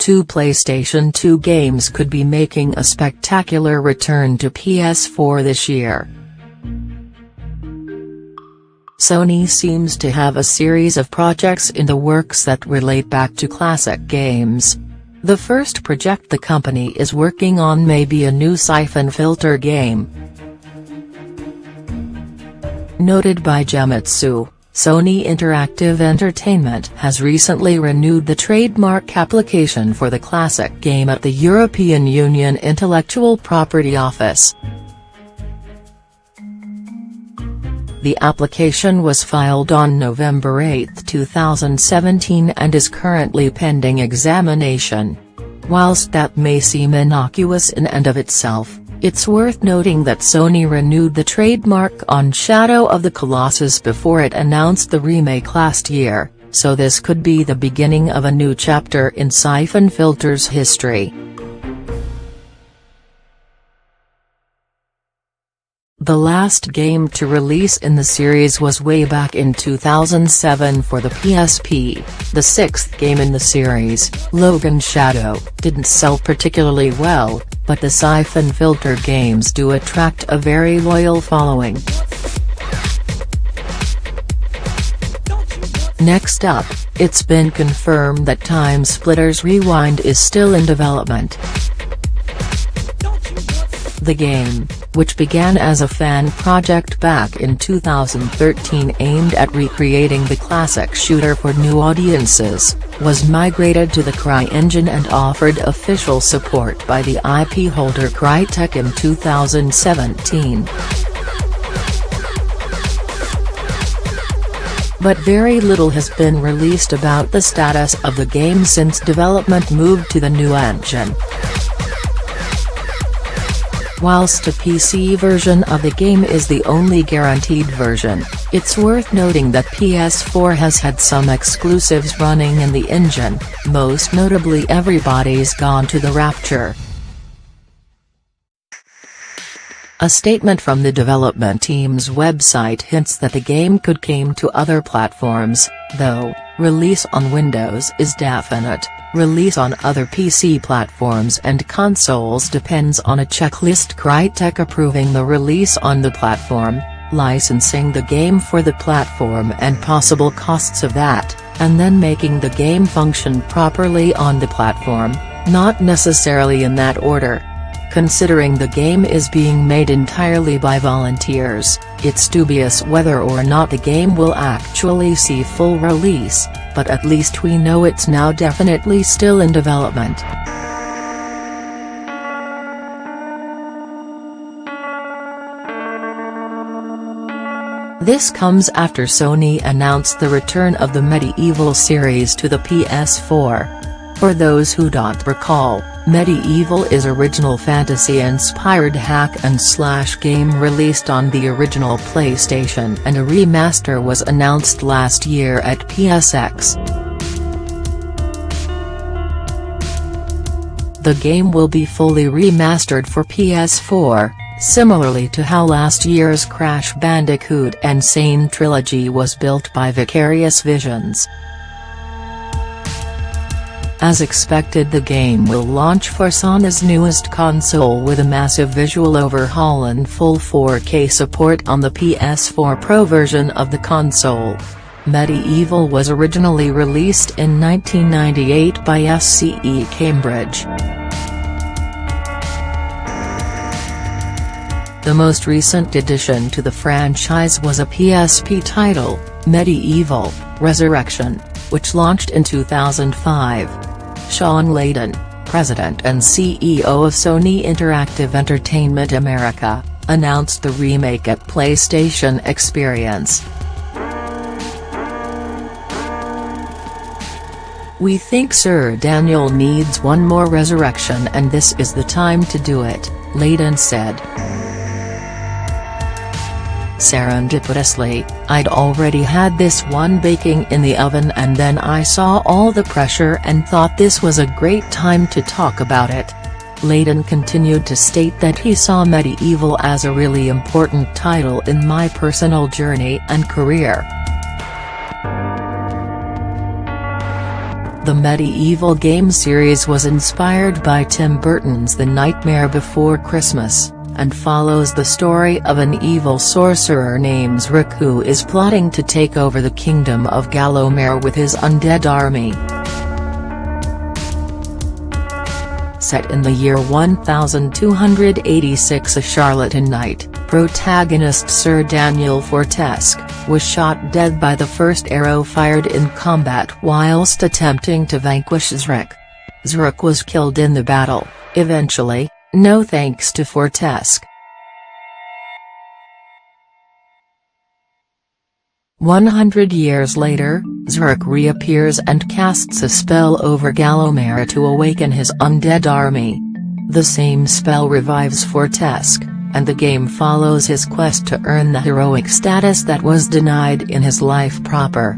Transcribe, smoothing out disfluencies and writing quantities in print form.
two PlayStation 2 games could be making a spectacular return to PS4 this year. Sony seems to have a series of projects in the works that relate back to classic games. The first project the company is working on may be a new Siphon Filter game. Noted by Gemitsu, Sony Interactive Entertainment has recently renewed the trademark application for the classic game at the European Union Intellectual Property Office. The application was filed on November 8, 2017 and is currently pending examination. Whilst that may seem innocuous in and of itself, it's worth noting that Sony renewed the trademark on Shadow of the Colossus before it announced the remake last year, so this could be the beginning of a new chapter in Siphon Filter's history. The last game to release in the series was way back in 2007 for the PSP. The sixth game in the series, Logan Shadow, didn't sell particularly well, but the Siphon Filter games do attract a very loyal following. Next up, it's been confirmed that Time Splitters Rewind is still in development. The game, which began as a fan project back in 2013 aimed at recreating the classic shooter for new audiences, was migrated to the CryEngine and offered official support by the IP holder Crytek in 2017. But very little has been released about the status of the game since development moved to the new engine. Whilst a PC version of the game is the only guaranteed version, it's worth noting that PS4 has had some exclusives running in the engine, most notably Everybody's Gone to the Rapture. A statement from the development team's website hints that the game could come to other platforms, though release on Windows is definite. Release on other PC platforms and consoles depends on a checklist, Crytek approving the release on the platform, licensing the game for the platform and possible costs of that, and then making the game function properly on the platform, not necessarily in that order. Considering the game is being made entirely by volunteers, it's dubious whether or not the game will actually see full release, but at least we know it's now definitely still in development. This comes after Sony announced the return of the Medieval series to the PS4. For those who don't recall, Medieval is original fantasy-inspired hack-and-slash game released on the original PlayStation, and a remaster was announced last year at PSX. The game will be fully remastered for PS4, similarly to how last year's Crash Bandicoot Insane trilogy was built by Vicarious Visions. As expected, the game will launch for Sony's newest console with a massive visual overhaul and full 4K support on the PS4 Pro version of the console. Medieval was originally released in 1998 by SCE Cambridge. The most recent addition to the franchise was a PSP title, Medieval: Resurrection, which launched in 2005. Sean Layden, president and CEO of Sony Interactive Entertainment America, announced the remake at PlayStation Experience. "We think Sir Daniel needs one more resurrection and this is the time to do it," Layden said. "Serendipitously, I'd already had this one baking in the oven and then I saw all the pressure and thought this was a great time to talk about it." Layden continued to state that he saw Medieval as a really important title in my personal journey and career. The medieval game series was inspired by Tim Burton's The Nightmare Before Christmas, and follows the story of an evil sorcerer named Zrook who is plotting to take over the kingdom of Gallowmere with his undead army. Set in the year 1286, a charlatan knight, protagonist Sir Daniel Fortesque, was shot dead by the first arrow fired in combat whilst attempting to vanquish Zrook. Zrook was killed in the battle, eventually, no thanks to Fortesque. 100 years later, Zrook reappears and casts a spell over Gallowmere to awaken his undead army. The same spell revives Fortesque, and the game follows his quest to earn the heroic status that was denied in his life proper.